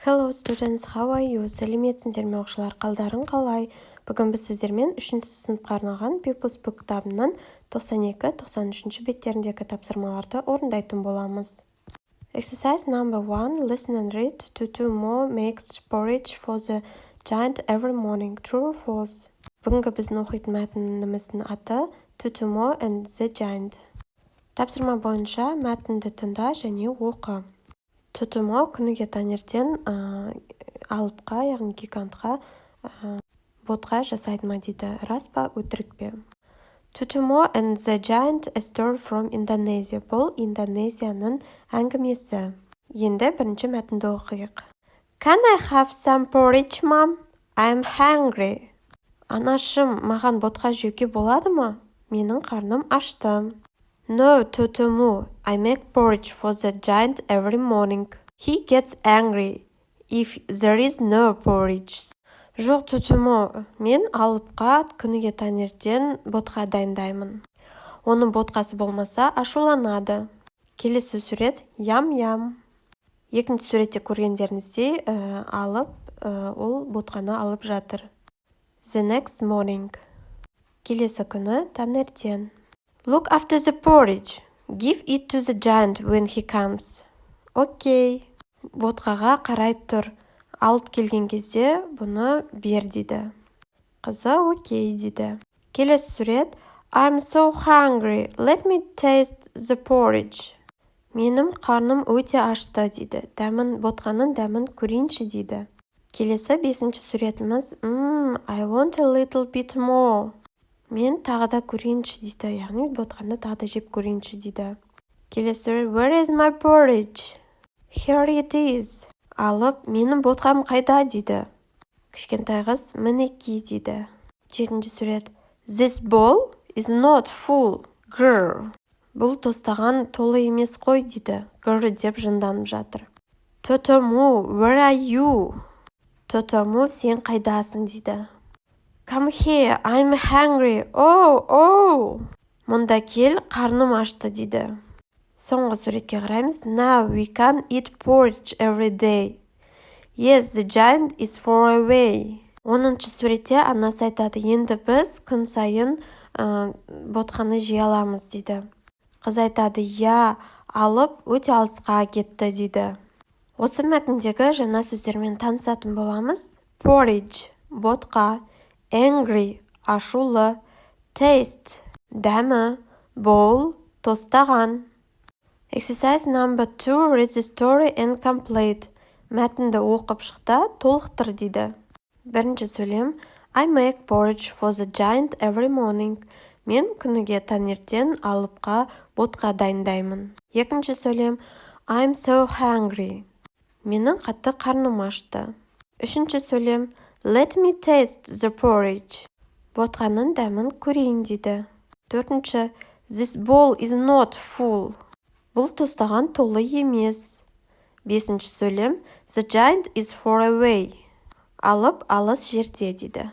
Hello students, how are you? Сәлеметсіңдер ме оқушылар, қалдарың қалай? Бүгін біз сіздермен 3-ші сыныпқа арналған People's Book кітабынан 92-93 беттеріндегі тапсырмаларды орындайтын боламыз. Exercise number 1. Listen and read. Tutu Mo makes porridge for the giant every morning. True or false? Бүгінгі біздің оқитын мәтініміздің аты Tutu Mo and the giant. Тапсырма бойынша мәтінді тыңда және оқы. Tutu Mo күніге таңертең алыпқа, яғни гигантқа ботқа жасайды ма дейді. Рас па, өтірік пе? Tutu Mo and the giant, a story from Indonesia. Бұл Индонезияның әңгімесі. Енді бірінші мәтінді оқиық. Can I have some porridge, mom? I'm hungry. Анашым, маған ботқа жеуге болады ма? Менің қарным ашты. No, Tutu Mo, I make porridge for the giant every morning. He gets angry if there is no porridge. Жоқ, Tutu Mo, мен алыпқа күніге таңертең ботқа дайындаймын. Оның ботқасы болмаса, ашуланады. Келесі сурет ям-ям. Екінші суретте көргендеріңіздей алып, ол ботқаны алып жатыр. The next morning. Келесі күні таңертең. Look after the porridge. Give it to the giant when he comes. Окей. Ботқаға қарай тұр. Алып келген кезде бұны бер дейді. Қызы окей дейді. Келесі сурет. I'm so hungry. Let me taste the porridge. Менің қарным өте ашты дейді. Ботқаның дәмін көрейінші дейді. Келесі 5-ші суретіміз. I want a little bit more. Мен тағы да көрейінші дейді. Яғни ботқаны тағы да жеп көрейінші дейді. Келесі, where is my porridge? Here it is. Алып, менің ботқам қайда дейді. Кішкентай қыз, мінеки дейді. 7-ші сурет. This bowl is not full. Grr. Бұл тостаған толы емес қой дейді. Grr деп жынданып жатыр. Tutu Mo, where are you? Tutu Mo, сен қайдасың дейді. Come here, I'm hungry. Oh. Мұнда кел, қарным ашты дейді. Соңғы суретке қараймыз. Now we can eat porridge every day. Yes, the giant is far away. 10-ші суретте анасы айтады. Енді біз күн сайын ботқаны жей аламыз дейді. Қыз айтады, я, алып өте алысқа кетті дейді. Осы мәтіндегі жаңа сөздермен танысатын боламыз. Porridge, ботқа. Angry, ашулы. Taste, дәмі. Bowl, тостаған. Exercise number 2. Read the story and complete. Мәтінді оқып шықта, толықтыр дейді. Бірінші сөйлем. I make porridge for the giant every morning. Мен күніге таңертең алыпқа ботқа дайындаймын. Екінші сөйлем. I'm so hungry. Менің қатты қарным ашты. Үшінші сөйлем. Let me taste the porridge. Ботқаның дәмін көрейін дейді. Төртінші. This bowl is not full. Бұл тостаған толы емес. Бесінші сөйлем. The giant is far away. Алып алыс жерде дейді.